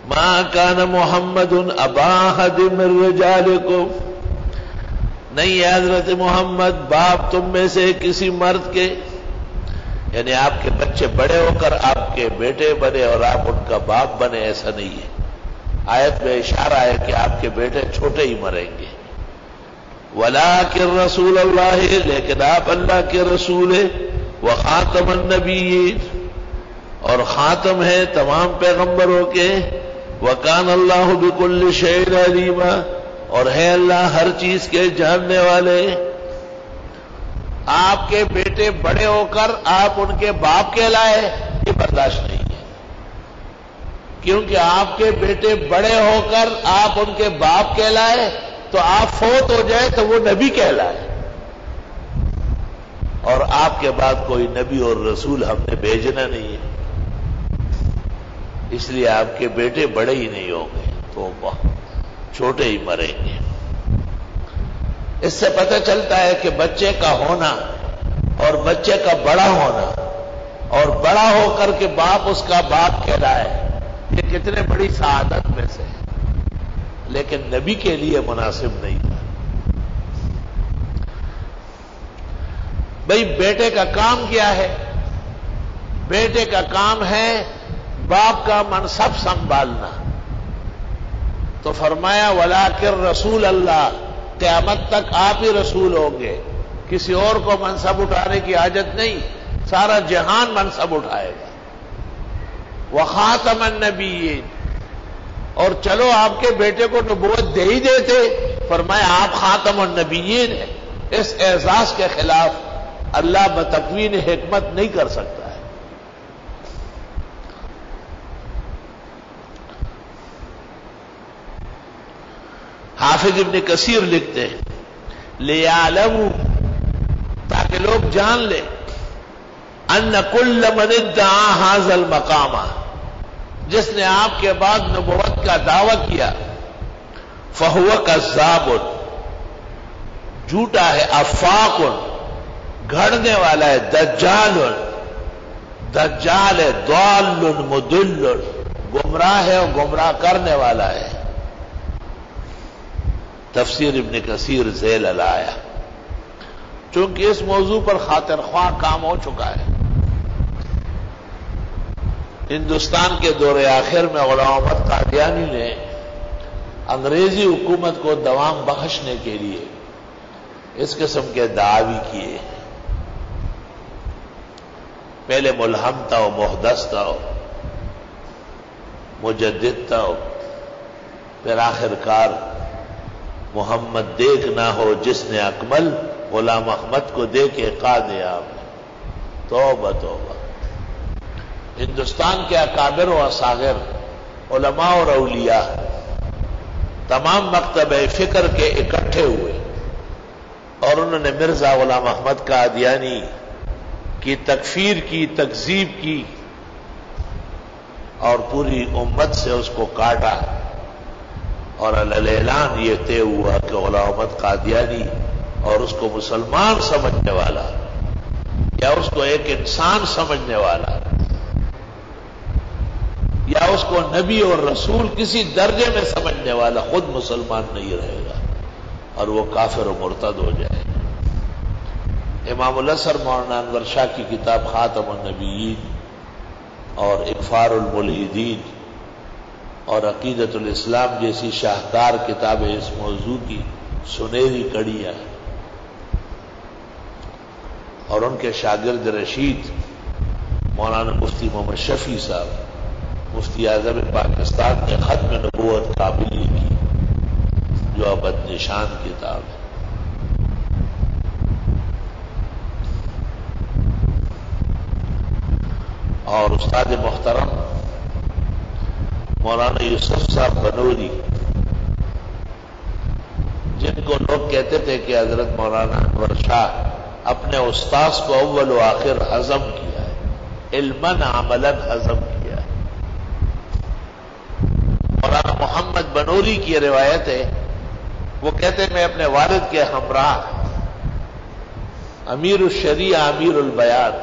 ما کان محمد ابا احد من رجالکم، نہیں ہے حضرت محمد باپ تم میں سے کسی مرد کے، یعنی آپ کے بچے بڑے ہو کر آپ کے بیٹے بنے اور آپ ان کا باپ بنے، ایسا نہیں ہے۔ آیت میں اشارہ ہے کہ آپ کے بیٹے چھوٹے ہی مریں گے۔ وَلَٰكِن رسول اللہ، لیکن آپ اللہ کے رسول ہیں، وخاتم النبیین، اور خاتم ہے تمام پیغمبروں کے، وَكَانَ اللَّهُ بِكُلِّ شَيْءٍ عَلِيمًا، اور ہے اللہ ہر چیز کے جاننے والے۔ آپ کے بیٹے بڑے ہو کر آپ ان کے باپ کہلائے، یہ برداشت نہیں ہے، کیونکہ آپ کے بیٹے بڑے ہو کر آپ ان کے باپ کہلائے تو آپ فوت ہو جائے تو وہ نبی کہلائے، اور آپ کے بعد کوئی نبی اور رسول ہم نے بھیجنا نہیں ہے، اس لیے آپ کے بیٹے بڑے ہی نہیں ہوں گے، تو چھوٹے ہی مریں گے۔ اس سے پتہ چلتا ہے کہ بچے کا ہونا اور بچے کا بڑا ہونا اور بڑا ہو کر کے باپ اس کا باپ کہلائے، یہ کتنے بڑی سعادت میں سے ہے، لیکن نبی کے لیے مناسب نہیں تھا۔ بھئی بیٹے کا کام کیا ہے؟ بیٹے کا کام ہے باپ کا منصب سنبھالنا، تو فرمایا وَلَٰكِن رسول اللہ، قیامت تک آپ ہی رسول ہوں گے، کسی اور کو منصب اٹھانے کی حاجت نہیں، سارا جہان منصب اٹھائے گا۔ وخاتم النبیین، اور چلو آپ کے بیٹے کو نبوت دے ہی دیتے، فرمایا آپ خاتم النبیین ہیں، اس اعزاز کے خلاف اللہ بتقوین حکمت نہیں کر سکتا ہے۔ حافظ ابن کثیر لکھتے ہیں لِيَعْلَمُوا، تاکہ لوگ جان لیں، ان کل من ادعا ھذا المقام، جس نے آپ کے بعد نبوت کا دعویٰ کیا، فہو کذاب، جھوٹا ہے، افاق، گھڑنے والا ہے، دجال، دجال ہے، ضال مضل، گمراہ ہے اور گمراہ کرنے والا ہے۔ تفسیر ابن کثیر ذیل لایا، چونکہ اس موضوع پر خاطر خواہ کام ہو چکا ہے۔ ہندوستان کے دور آخر میں غلام احمد قادیانی نے انگریزی حکومت کو دوام بخشنے کے لیے اس قسم کے دعوی کیے، پہلے ملہم تھا، محدث تھا، مجدد تھا، پھر آخر کار محمد دیکھ نہ ہو جس نے اکمل، غلام احمد کو دیکھے قائد آپ، توبہ توبہ۔ ہندوستان کے اکابر و اصاغر، علماء اور اولیاء، تمام مکتبہ فکر کے اکٹھے ہوئے اور انہوں نے مرزا غلام احمد قادیانی کی تکفیر کی، تکذیب کی، اور پوری امت سے اس کو کاٹا، اور اعلان یہ طے ہوا کہ غلام احمد قادیانی اور اس کو مسلمان سمجھنے والا یا اس کو ایک انسان سمجھنے والا یا اس کو نبی اور رسول کسی درجے میں سمجھنے والا خود مسلمان نہیں رہے گا، اور وہ کافر و مرتد ہو جائے گا۔ امام الازہر مولانا انور شاہ کی کتاب خاتم النبیین اور اغفار الملحدین اور عقیدۃ الاسلام جیسی شاہکار کتابیں اس موضوع کی سنہری کڑیاں ہیں، اور ان کے شاگرد رشید مولانا مفتی محمد شفیع صاحب، مفتی اعظم پاکستان نے ختم نبوت قابلی کی، جو ابد نشان کتاب ہے۔ اور استاد محترم مولانا یوسف صاحب بنوری، جن کو لوگ کہتے تھے کہ حضرت مولانا انور شاہ اپنے استاذ کو اول و آخر ہضم کیا ہے، علماً عملاً ہضم کیا ہے۔ مولانا محمد بنوری کی روایت ہے، وہ کہتے ہیں میں اپنے والد کے ہمراہ امیر الشریعہ امیر البیان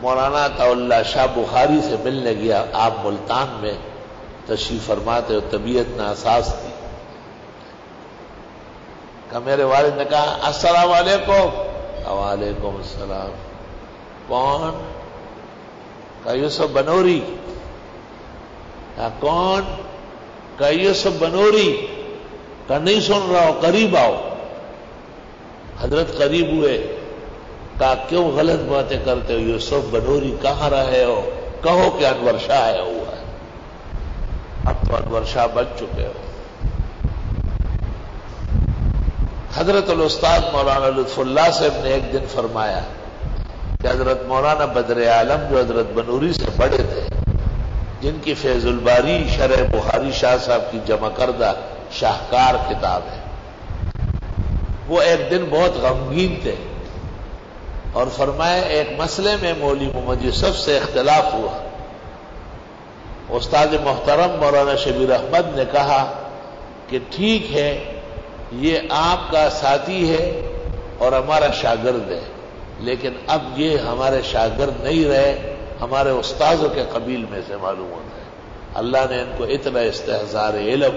مولانا عطا اللہ شاہ بخاری سے ملنے گیا، آپ ملتان میں تشریف فرماتے اور طبیعت ناساز تھی. کہ میرے والد نے کہا السلام علیکم. وعلیکم السلام. کون؟ کہا یوسف بنوری. کہا کون؟ کہا یوسف بنوری. کہا نہیں سن رہا ہو، قریب آؤ. حضرت قریب ہوئے. کہا کیوں غلط باتیں کرتے ہو؟ یوسف بنوری کہاں رہے ہو؟ کہو کہ انور شاہ آیا ہوا ہے. اب تو انور شاہ بن چکے ہو. حضرت الاستاذ مولانا لطف اللہ صاحب نے ایک دن فرمایا کہ حضرت مولانا بدر عالم جو حضرت بنوری سے بڑے تھے، جن کی فیض الباری شرح بخاری شاہ صاحب کی جمع کردہ شاہکار کتاب ہے، وہ ایک دن بہت غمگین تھے اور فرمایا ایک مسئلے میں مولوی محمد یوسف سے اختلاف ہوا. استاد محترم مولانا شبیر احمد نے کہا کہ ٹھیک ہے، یہ آپ کا ساتھی ہے اور ہمارا شاگرد ہے، لیکن اب یہ ہمارے شاگرد نہیں رہے، ہمارے استاذوں کے قبیل میں سے معلوم ہوتا ہے. اللہ نے ان کو اتنا استحضار علم،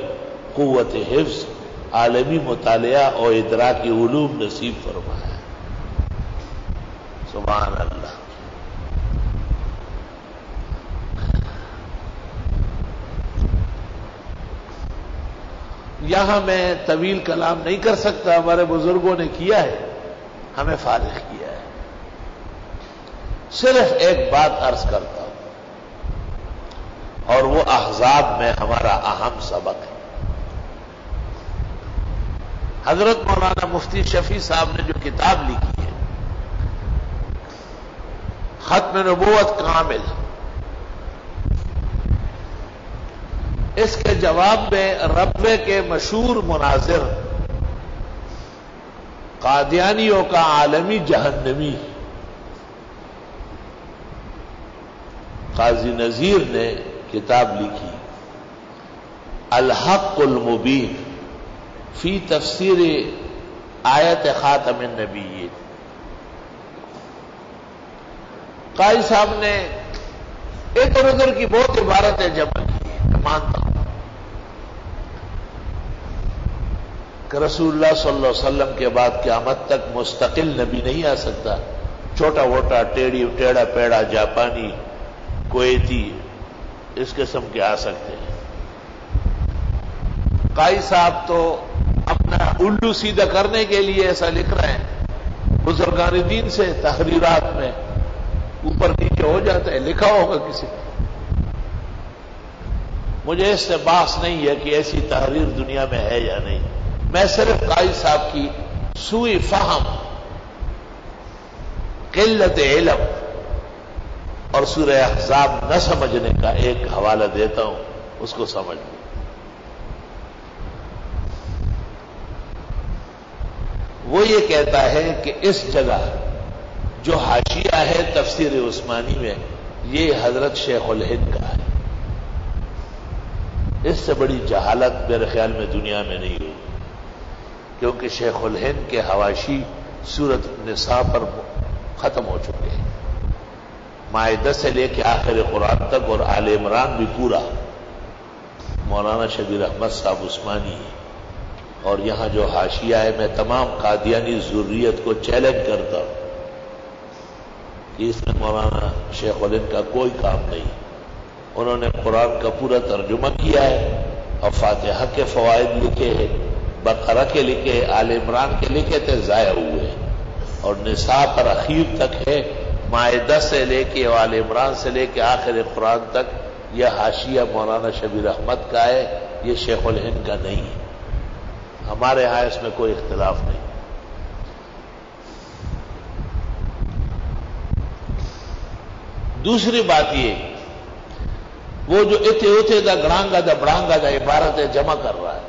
قوت حفظ، عالمی مطالعہ اور ادراکی علوم نصیب فرمایا. سبحان اللہ. یہاں میں طویل کلام نہیں کر سکتا، ہمارے بزرگوں نے کیا ہے، ہمیں فارغ کیا ہے. صرف ایک بات عرض کرتا ہوں اور وہ احزاب میں ہمارا اہم سبق ہے. حضرت مولانا مفتی شفیع صاحب نے جو کتاب لکھی ہے ختم نبوت کامل، اس کے جواب میں ربوے کے مشہور مناظر قادیانیوں کا عالمی جہنمی قاضی نذیر نے کتاب لکھی الحق المبین فی تفسیر آیت خاتم النبیین. قاضی صاحب نے ادھر ادھر کی بہت عبارتیں جمع کی، میں مانتا ہوں کہ رسول اللہ صلی اللہ علیہ وسلم کے بعد قیامت تک مستقل نبی نہیں آ سکتا. چھوٹا موٹا ٹیڑھا پیڑا جاپانی، کویتی، اس قسم کے آ سکتے ہیں. قاضی صاحب تو اپنا الو سیدھا کرنے کے لیے ایسا لکھ رہے ہیں. بزرگان دین سے تحریرات میں اوپر نیچے ہو جاتا ہے، لکھا ہوگا کسی نے. مجھے اس سے بحث نہیں ہے کہ ایسی تحریر دنیا میں ہے یا نہیں. میں صرف قاضی صاحب کی سوئی فہم، قلت علم اور سورہ احزاب نہ سمجھنے کا ایک حوالہ دیتا ہوں، اس کو سمجھ لیں. وہ یہ کہتا ہے کہ اس جگہ جو حاشیہ ہے تفسیر عثمانی میں، یہ حضرت شیخ الہند کا ہے. اس سے بڑی جہالت میرے خیال میں دنیا میں نہیں ہوئی، کیونکہ شیخ الہند کے حواشی سورۃ النساء پر ختم ہو چکے ہیں. مائدہ سے لے کے آخر قرآن تک اور آل عمران بھی پورا مولانا شبیر احمد صاحب عثمانی ہے. اور یہاں جو حاشیہ ہے، میں تمام قادیانی ذریت کو چیلنج کرتا ہوں کہ اس میں مولانا شیخ الہند کا کوئی کام نہیں. انہوں نے قرآن کا پورا ترجمہ کیا ہے اور فاتحہ کے فوائد لکھے ہیں، بقرہ کے لکھے، آل عمران کے لکھے تھے، ضائع ہوئے. اور نساء پر اخیر تک ہے، مائدہ سے لے کے آل عمران سے لے کے آخر قرآن تک یہ حاشیہ مولانا شبیر احمد کا ہے، یہ شیخ الہند کا نہیں ہے. ہمارے ہاں اس میں کوئی اختلاف نہیں. دوسری بات یہ، وہ جو اتے اتے دا گڑانگا دا بڑانگا دا عبارتیں جمع کر رہا ہے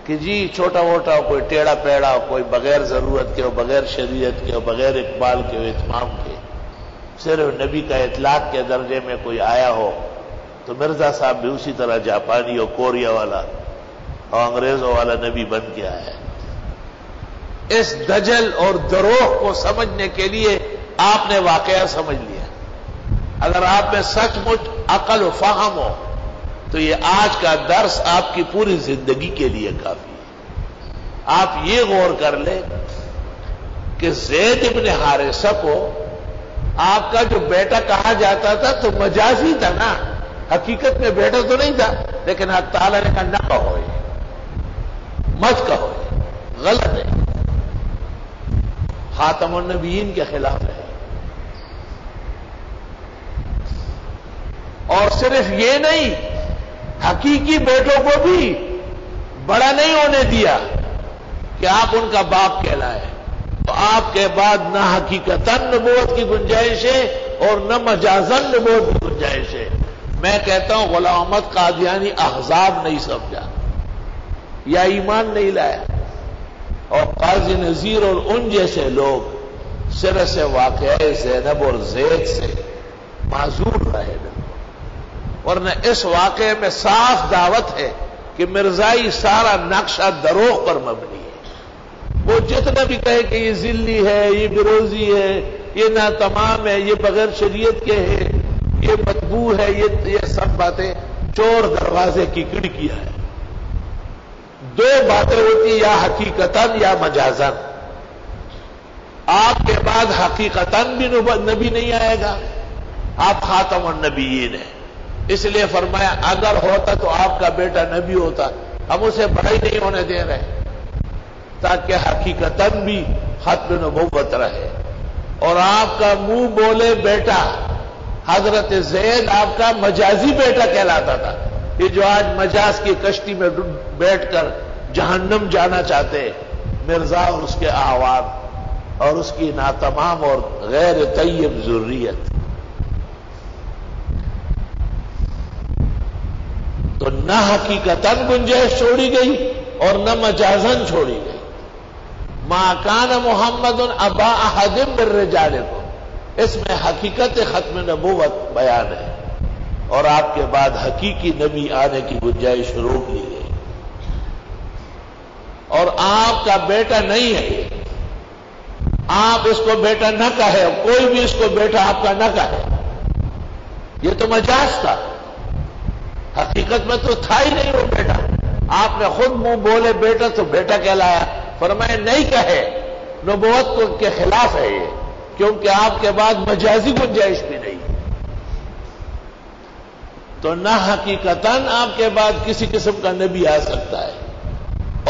کہ جی چھوٹا موٹا کوئی ٹیڑھا پیڑا، کوئی بغیر ضرورت کے، بغیر شریعت کے، بغیر اقبال کے، اتمام کے، صرف نبی کا اطلاق کے درجے میں کوئی آیا ہو تو مرزا صاحب بھی اسی طرح جاپانی اور کوریا والا اور انگریزوں والا نبی بن کے آیا ہے. اس دجل اور دروغ کو سمجھنے کے لیے آپ نے واقعہ سمجھ لیا. اگر آپ میں سچ مچ عقل و فہم ہو تو یہ آج کا درس آپ کی پوری زندگی کے لیے کافی ہے۔ آپ یہ غور کر لیں کہ زید ابن حارثہ کو آپ کا جو بیٹا کہا جاتا تھا تو مجازی تھا نا، حقیقت میں بیٹا تو نہیں تھا، لیکن اللہ تعالیٰ نے کہا نہ کہو، مت کہو، غلط ہے، خاتم النبیین کے خلاف ہے۔ اور صرف یہ نہیں، حقیقی بیٹوں کو بھی بڑا نہیں ہونے دیا کہ آپ ان کا باپ کہلائے۔ تو آپ کے بعد نہ حقیقتاً نبوت کی گنجائش ہے اور نہ مجازاً نبوت کی گنجائش ہے۔ میں کہتا ہوں غلام احمد قادیانی احزاب نہیں سمجھا یا ایمان نہیں لایا، اور قاضی نذیر اور ان جیسے لوگ سر سے واقعہ زینب اور زید سے معذور رہے گا، ورنہ اس واقعے میں صاف دعوت ہے کہ مرزائی سارا نقشہ دروغ پر مبنی ہے۔ وہ جتنا بھی کہے کہ یہ ذلی ہے، یہ بروزی ہے، یہ ناتمام ہے، یہ بغیر شریعت کے ہے، یہ مطبوع ہے، یہ سب باتیں چور دروازے کی کھڑکیاں ہیں۔ دو باتیں ہوتی یا حقیقتاً یا مجازاً۔ آپ کے بعد حقیقتاً بھی نبی نہیں آئے گا، آپ خاتم النبیین ہیں۔ اس لیے فرمایا اگر ہوتا تو آپ کا بیٹا نبی ہوتا، ہم اسے بڑا ہی نہیں ہونے دے رہے تاکہ حقیقتاً بھی ختم نبوت رہے۔ اور آپ کا منہ بولے بیٹا حضرت زید آپ کا مجازی بیٹا کہلاتا تھا۔ یہ جو آج مجاز کی کشتی میں بیٹھ کر جہنم جانا چاہتے مرزا اور اس کے اعوان اور اس کی ناتمام اور غیر طیب ذریت، تو نہ حقیقتاً گنجائش چھوڑی گئی اور نہ مجازاً چھوڑی گئی۔ ما کان محمد ابا احد من رجالکم، اس میں حقیقت ختم نبوت بیان ہے، اور آپ کے بعد حقیقی نبی آنے کی گنجائش روک لی گئی۔ اور آپ کا بیٹا نہیں ہے، آپ اس کو بیٹا نہ کہے، کوئی بھی اس کو بیٹا آپ کا نہ کہے، یہ تو مجاز تھا، حقیقت میں تو تھا ہی نہیں وہ بیٹا۔ آپ نے خود منہ بولے بیٹا تو بیٹا کہلایا، فرمایا نہیں کہے، نبوت کے خلاف ہے یہ، کیونکہ آپ کے بعد مجازی گنجائش بھی نہیں، تو نہ حقیقتاً آپ کے بعد کسی قسم کا نبی آ سکتا ہے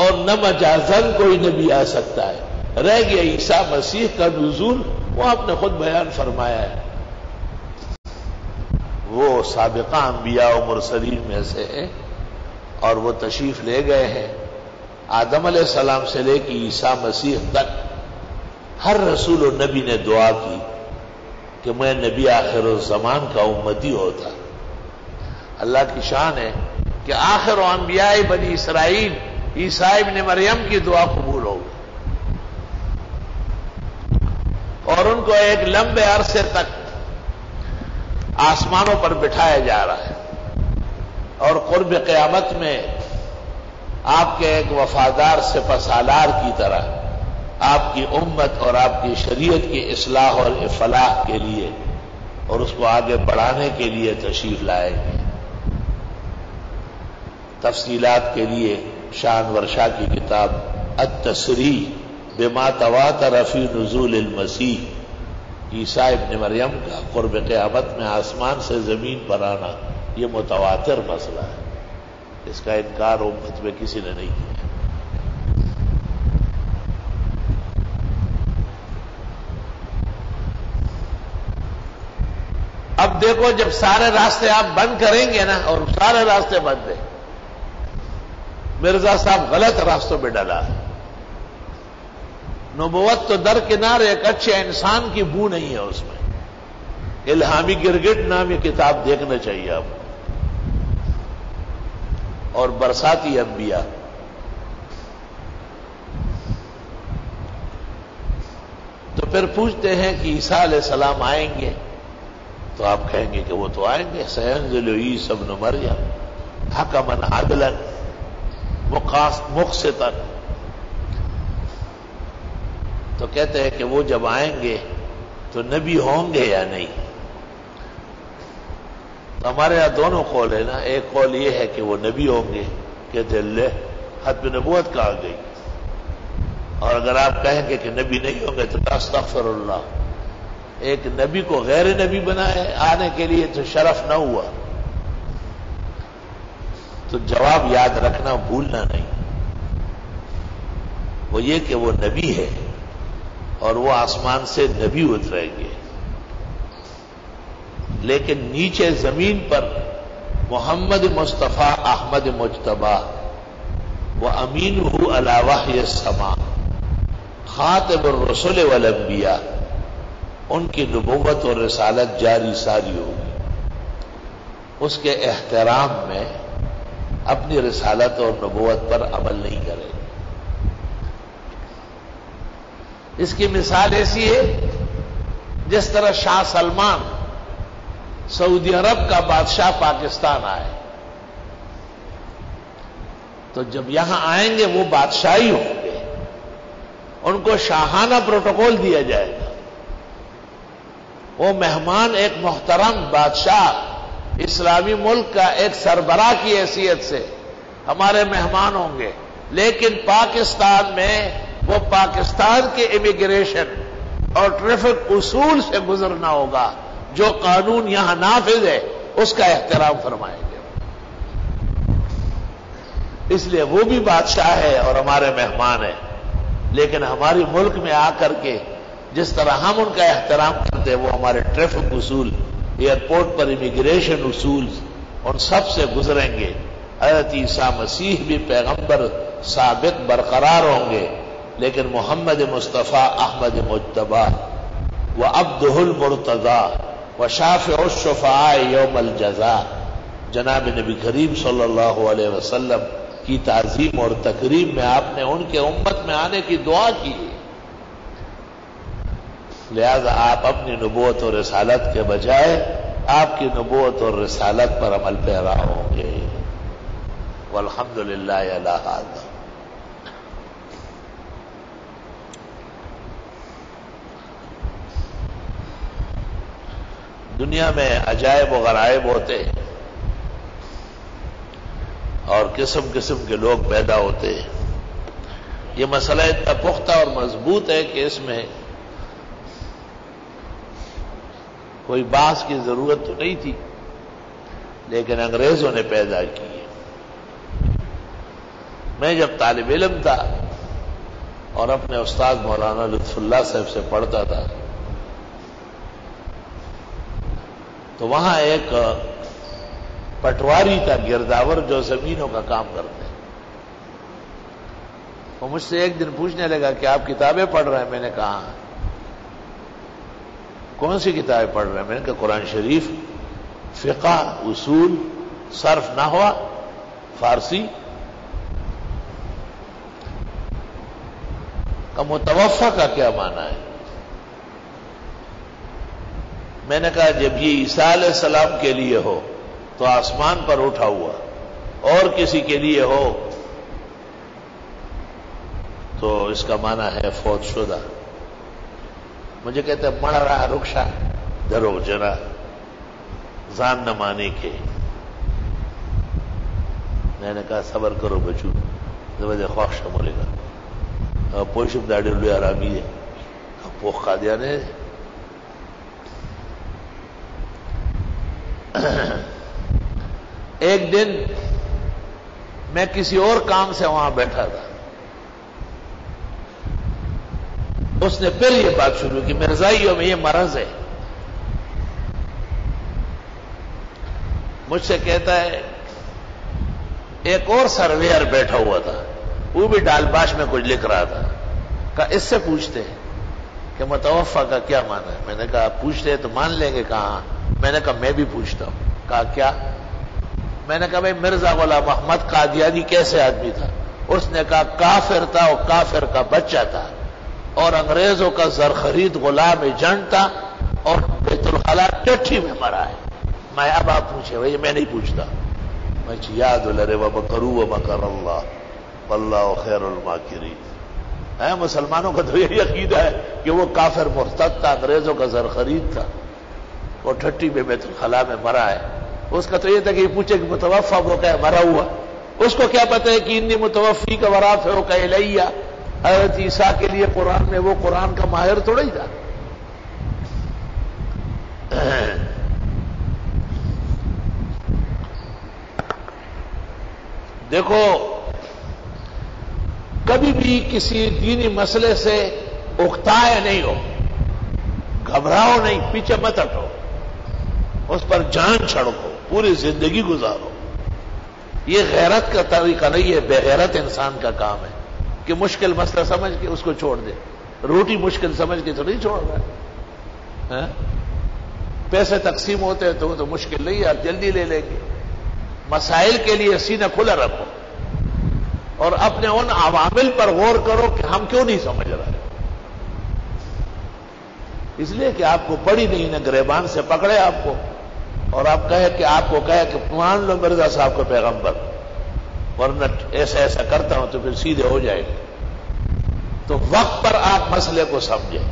اور نہ مجازاً کوئی نبی آ سکتا ہے۔ رہ گیا عیسیٰ مسیح کا نزول، وہ آپ نے خود بیان فرمایا ہے، وہ سابقہ انبیاء و مرسلین میں سے ہے، اور وہ تشریف لے گئے ہیں۔ آدم علیہ السلام سے لے کے عیسیٰ مسیح تک ہر رسول و نبی نے دعا کی کہ میں نبی آخر الزمان کا امتی ہوتا۔ اللہ کی شان ہے کہ آخر و انبیاء بنی اسرائیل عیسیٰ ابن مریم کی دعا قبول ہو گئی، اور ان کو ایک لمبے عرصے تک آسمانوں پر بٹھایا جا رہا ہے، اور قرب قیامت میں آپ کے ایک وفادار سپاسالار کی طرح آپ کی امت اور آپ کی شریعت کی اصلاح اور فلاح کے لیے اور اس کو آگے بڑھانے کے لیے تشریف لائیں گے۔ تفصیلات کے لیے شان ورشا کی کتاب التصریح بما تواتر فی نزول المسیح، عیسیٰ ابن مریم کا قرب قیامت میں آسمان سے زمین پر آنا یہ متواتر مسئلہ ہے، اس کا انکار امت میں کسی نے نہیں کیا۔ اب دیکھو جب سارے راستے آپ بند کریں گے نا، اور سارے راستے بند ہیں، مرزا صاحب غلط راستوں پہ ڈلا ہے، نبوت تو درکنار ایک اچھے انسان کی بو نہیں ہے اس میں۔ الہامی گرگٹ نامی کتاب دیکھنا چاہیے آپ کو، اور برساتی انبیاء۔ تو پھر پوچھتے ہیں کہ عیسیٰ علیہ السلام آئیں گے، تو آپ کہیں گے کہ وہ تو آئیں گے، سینزل عیسی ابن مریم حکما عدلا مقسطا۔ تو کہتے ہیں کہ وہ جب آئیں گے تو نبی ہوں گے یا نہیں؟ تو ہمارے یہاں دونوں قول ہے نا. ایک قول یہ ہے کہ وہ نبی ہوں گے، کہتے اللہ ختم نبوت کہا گئی. اور اگر آپ کہیں گے کہ نبی نہیں ہوں گے تو استغفر اللہ، ایک نبی کو غیر نبی بنائے آنے کے لیے تو شرف نہ ہوا. تو جواب یاد رکھنا، بھولنا نہیں. وہ یہ کہ وہ نبی ہے اور وہ آسمان سے نبی اتریں گے، لیکن نیچے زمین پر محمد مصطفیٰ احمد مجتبیٰ و امینہ علی وحی السماء خاتم الرسل والانبیاء، ان کی نبوت اور رسالت جاری ساری ہوگی. اس کے احترام میں اپنی رسالت اور نبوت پر عمل نہیں کرے. اس کی مثال ایسی ہے جس طرح شاہ سلمان سعودی عرب کا بادشاہ پاکستان آئے، تو جب یہاں آئیں گے وہ بادشاہی ہوں گے، ان کو شاہانہ پروٹوکول دیا جائے گا. وہ مہمان ایک محترم بادشاہ اسلامی ملک کا ایک سربراہ کی حیثیت سے ہمارے مہمان ہوں گے، لیکن پاکستان میں وہ پاکستان کے امیگریشن اور ٹریفک اصول سے گزرنا ہوگا. جو قانون یہاں نافذ ہے اس کا احترام فرمائیں گے. اس لیے وہ بھی بادشاہ ہے اور ہمارے مہمان ہیں، لیکن ہماری ملک میں آ کر کے جس طرح ہم ان کا احترام کرتے ہیں وہ ہمارے ٹریفک اصول، ایئرپورٹ پر امیگریشن اصول، ان سب سے گزریں گے. حضرت عیسیٰ مسیح بھی پیغمبر ثابت برقرار ہوں گے، لیکن محمد مصطفیٰ احمد مجتبیٰ و عبدہ المرتضیٰ و شافع الشفعاء یوم الجزاء، جناب نبی کریم صلی اللہ علیہ وسلم کی تعظیم اور تکریم میں آپ نے ان کے امت میں آنے کی دعا کی. لہذا آپ اپنی نبوت اور رسالت کے بجائے آپ کی نبوت اور رسالت پر عمل پیرا ہوں گے. والحمدللہ علی ھذا. دنیا میں عجائب و غرائب ہوتے ہیں اور قسم قسم کے لوگ پیدا ہوتے ہیں. یہ مسئلہ اتنا پختہ اور مضبوط ہے کہ اس میں کوئی بحث کی ضرورت تو نہیں تھی، لیکن انگریزوں نے پیدا کی. میں جب طالب علم تھا اور اپنے استاد مولانا لطف اللہ صاحب سے پڑھتا تھا تو وہاں ایک پٹواری تھا گرداور جو زمینوں کا کام کرتے. وہ مجھ سے ایک دن پوچھنے لگا کہ آپ کتابیں پڑھ رہے ہیں؟ میں نے کہا کون سی کتابیں پڑھ رہے ہیں؟ میں نے کہا قرآن شریف، فقہ، اصول، صرف، نحو، فارسی. کا متوفہ کا کیا معنی ہے؟ میں نے کہا جب یہ عیسیٰ علیہ السلام کے لیے ہو تو آسمان پر اٹھا ہوا، اور کسی کے لیے ہو تو اس کا معنی ہے فوت شدہ. مجھے کہتے ہیں مڑ رہا رخشا درو جنا زان نہ مانے کے. میں نے کہا صبر کرو بچو، زبردست خواہش مولے گا پوشم داڑی لوی آرامی ہے پوخ کھا دیا نے. ایک دن میں کسی اور کام سے وہاں بیٹھا تھا، اس نے پھر یہ بات شروع کی مرزائیوں میں یہ مرض ہے. مجھ سے کہتا ہے ایک اور سرویئر بیٹھا ہوا تھا، وہ بھی ڈال باش میں کچھ لکھ رہا تھا. کہا اس سے پوچھتے ہیں کہ متوفہ کا کیا معنی ہے؟ میں نے کہا پوچھتے ہیں تو مان لیں گے. کہاں؟ میں نے کہا میں بھی پوچھتا ہوں. کہا کیا؟ میں نے کہا بھائی مرزا غلام محمد قادیانی کیسے آدمی تھا؟ اس نے کہا کافر تھا، اور کافر کا بچہ تھا، اور انگریزوں کا زرخرید غلام ایجنٹ تھا، اور بیت الخلا ٹٹھی میں مرا ہے. میں اب آپ پوچھے بھائی میں نہیں پوچھتا. میں یاد لرے ومکروا ومکر اللہ واللہ خیر الماکرین. مسلمانوں کا تو یہی عقیدہ ہے کہ وہ کافر مرتد تھا، انگریزوں کا زرخرید تھا، وہ ٹھٹی میں بیت الخلا میں مرا ہے. اس کا تو یہ تھا کہ یہ پوچھے کہ متوفا وہ کہ مرا ہوا، اس کو کیا پتہ ہے کہ انی متوفی کا ورافع کا الیہ، حضرت عیسیٰ کے لیے قرآن میں وہ قرآن کا ماہر تھوڑا ہی تھا۔ دیکھو کبھی بھی کسی دینی مسئلے سے اکتائے نہیں ہو، گھبراؤ نہیں، پیچھے مت ہٹو، اس پر جان چھڑکو، پوری زندگی گزارو۔ یہ غیرت کا طریقہ نہیں ہے، بے غیرت انسان کا کام ہے کہ مشکل مسئلہ سمجھ کے اس کو چھوڑ دے۔ روٹی مشکل سمجھ کے تو نہیں چھوڑ رہا ہے، پیسے تقسیم ہوتے ہیں تو وہ تو مشکل نہیں ہے، آپ جلدی لے لیں گے۔ مسائل کے لیے سینہ کھلا رکھو اور اپنے ان عوامل پر غور کرو کہ ہم کیوں نہیں سمجھ رہے، اس لیے کہ آپ کو پڑی نہیں نہ گریبان سے پکڑے آپ کو اور آپ کو کہے کہ مان لو مرزا صاحب کو پیغمبر، ورنہ ایسا ایسا کرتا ہوں تو پھر سیدھے ہو جائے گا۔ تو وقت پر آپ مسئلے کو سمجھیں،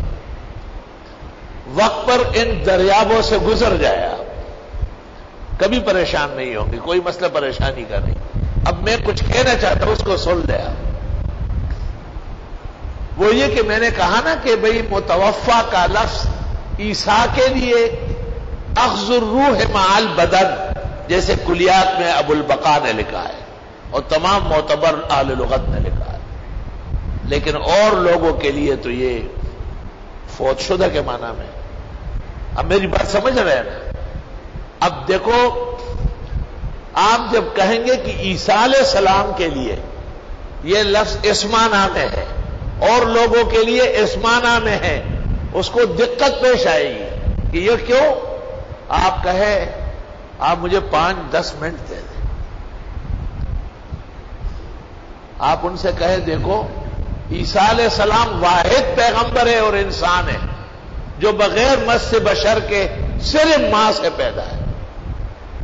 وقت پر ان دریاوں سے گزر جائے، آپ کبھی پریشان نہیں ہوں گے، کوئی مسئلہ پریشانی کا نہیں۔ اب میں کچھ کہنا چاہتا ہوں، اس کو سن لے آپ۔ وہ یہ کہ میں نے کہا نا کہ بھئی متوفا کا لفظ عیسیٰ کے لیے اخذ الروح مع البدن، جیسے کلیات میں ابو البقاء نے لکھا ہے اور تمام معتبر اہل لغت نے لکھا ہے، لیکن اور لوگوں کے لیے تو یہ فوت شدہ کے معنی میں۔ اب میری بات سمجھ رہے ہیں نا؟ اب دیکھو، آپ جب کہیں گے کہ عیسیٰ علیہ السلام کے لیے یہ لفظ اسمانہ میں ہے اور لوگوں کے لیے اسمانہ میں ہے، اس کو دقت پیش آئے گی کہ یہ کیوں؟ آپ کہیں آپ مجھے 5-10 منٹ دے دیں، آپ ان سے کہیں دیکھو عیسیٰ علیہ السلام واحد پیغمبر ہے اور انسان ہے جو بغیر مس بشر کے صرف ماں سے پیدا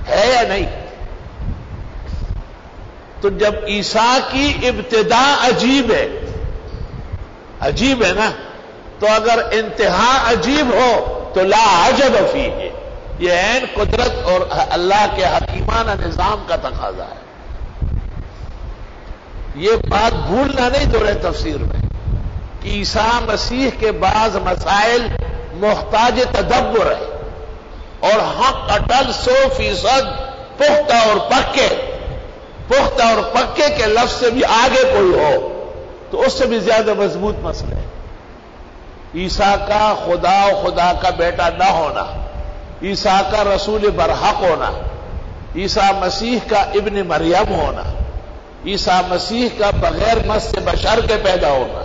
ہے یا نہیں؟ تو جب عیسیٰ کی ابتدا عجیب ہے نا، تو اگر انتہا عجیب ہو تو لا عجب فیہ، یہ عین قدرت اور اللہ کے حکیمانہ نظام کا تقاضا ہے۔ یہ بات بھولنا نہیں دورہ تفسیر میں کہ عیسیٰ مسیح کے بعض مسائل محتاج تدبر ہے اور حق اٹل 100% پختہ اور پکے کے لفظ سے بھی آگے کوئی ہو تو اس سے بھی زیادہ مضبوط مسئلہ ہے۔ عیسیٰ کا خدا و خدا کا بیٹا نہ ہونا، عیسیٰ کا رسول برحق ہونا، عیسیٰ مسیح کا ابن مریم ہونا، عیسیٰ مسیح کا بغیر مس بشر کے پیدا ہونا،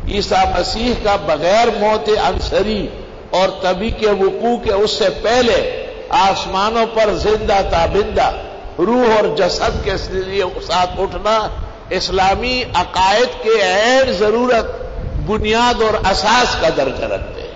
عیسیٰ مسیح کا بغیر موت عنصری اور طبی کے وقوع کے اس سے پہلے آسمانوں پر زندہ تابندہ روح اور جسد کے ساتھ اٹھنا اسلامی عقائد کے عین ضرورت، بنیاد اور اساس کا درجہ رکھتے ہیں۔